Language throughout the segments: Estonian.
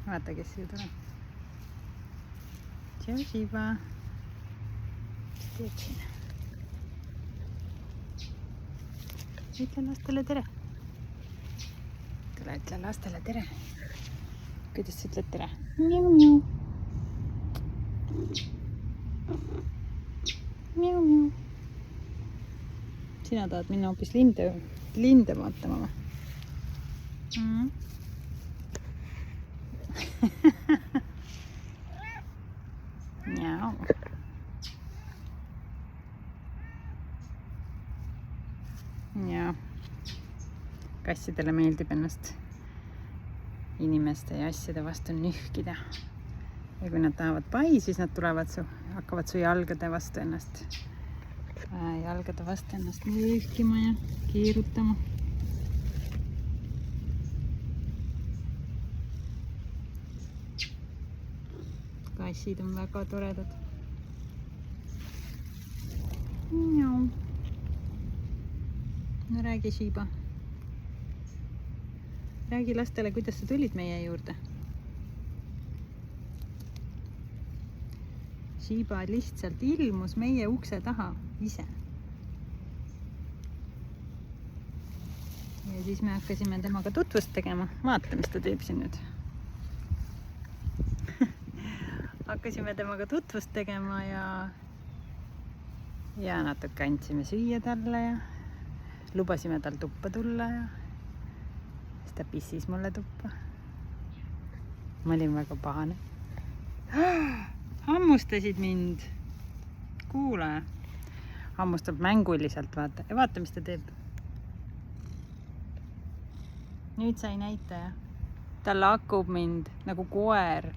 vaata, kes siia tuleb. Tšau, Shiba. Mis teed siin? Ütle lastele tere. Tule, ütle lastele tere. Kuidas sa ütled tere? Miu-miu. Miu-miu. Sina tahad minna hoopis linde vaatama või? Miau. Ja kassidele meeldib ennast inimeste ja asjade vastu nühkida. Ja kui nad tahavad pai, siis nad hakkavad su jalgade vastu ennast nühkima ja keerutama. Kassid on väga toredad. Miau. No räägi, Shiba. Räägi lastele, kuidas sa tulid meie juurde. Shiba lihtsalt ilmus meie ukse taha ise. Ja siis me hakkasime temaga tutvust tegema. Vaata, mis ta teeb siin nüüd. Hakkasime temaga tutvust tegema ja natuke andsime süüa talle ja lubasime tal tuppa tulla ja siis ta pissis mulle tuppa. Ma olin väga pahane. Hammustasid mind. Kuule. Hammustab mänguliselt, vaata. Ja vaata, mis ta teeb. Nüüd sai näitaja. Ta lakub mind nagu koer.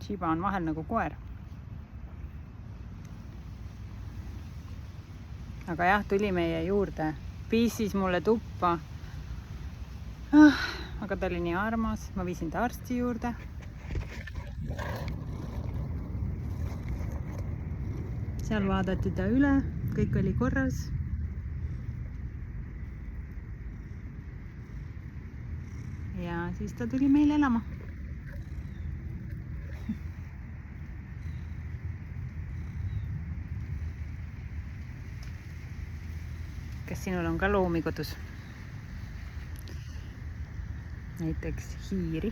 Shiba on vahel nagu koer. Aga jah, tuli meie juurde. Pissis mulle tuppa. Aga ta oli nii armas. Ma viisin ta arsti juurde. Seal vaadati ta üle. Kõik oli korras. Ja siis ta tuli meil elama. Kas sinul on ka loomi kodus? Näiteks hiiri.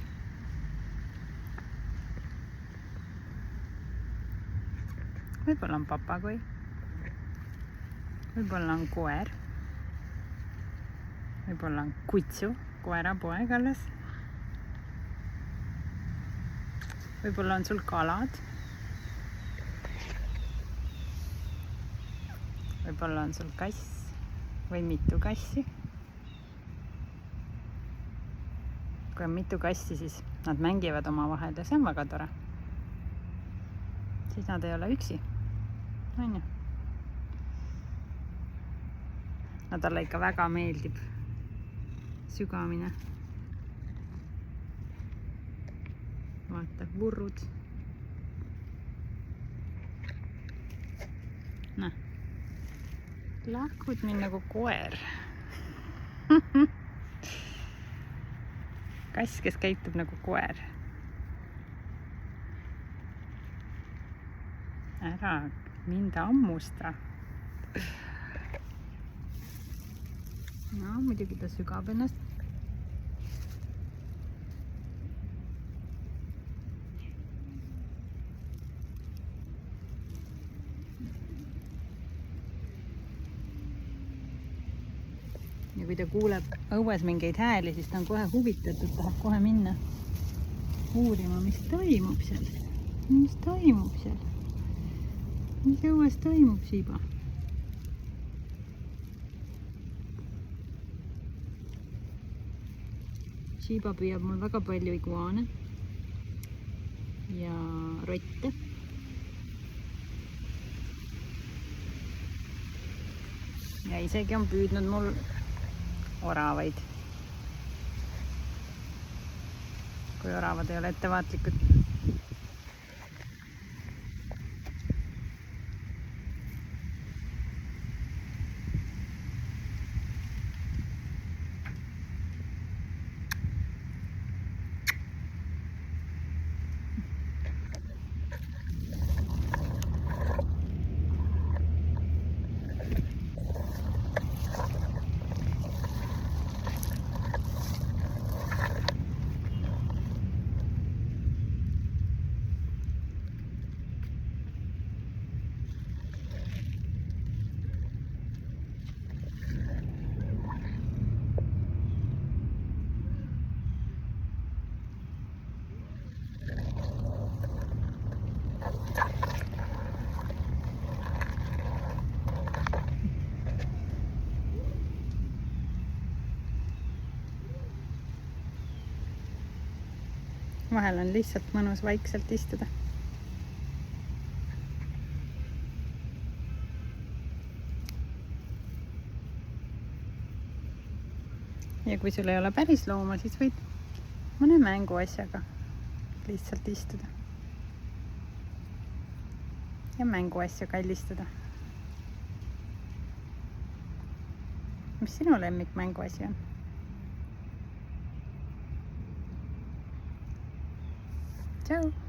Võib-olla on papagoi. Võib-olla on koer. Võib-olla on kutsu, koerapoeg alles. Võib-olla on sul kalad. Võib-olla on sul kass või mitu kassi. Kui on mitu kassi, siis nad mängivad oma vahel ja see on väga tore. Siis nad ei ole üksi. On ju? No talle ikka väga meeldib sügamine. Vaata, vurrud. Näe. Lakud mind nagu koer. Kass, kes käitub nagu koer. Ära mind hammusta. No, muidugi ta sügab ennast. Ja kui ta kuuleb õues mingeid hääli, siis ta on kohe huvitatud, tahab kohe minna uurima, mis toimub seal. Mis toimub seal? Mis õues toimub, Shiba? Shiba püüab mul väga palju iguaane ja rotte. Ja isegi on püüdnud mul oravaid. Kui oravad ei ole ettevaatlikud. vahel on lihtsalt mõnus vaikselt istuda. Ja kui sul ei ole päris looma, siis võid mõne mänguasjaga lihtsalt istuda ja mänguasja kallistada. Mis sinu lemmik mänguasi on? Tšau!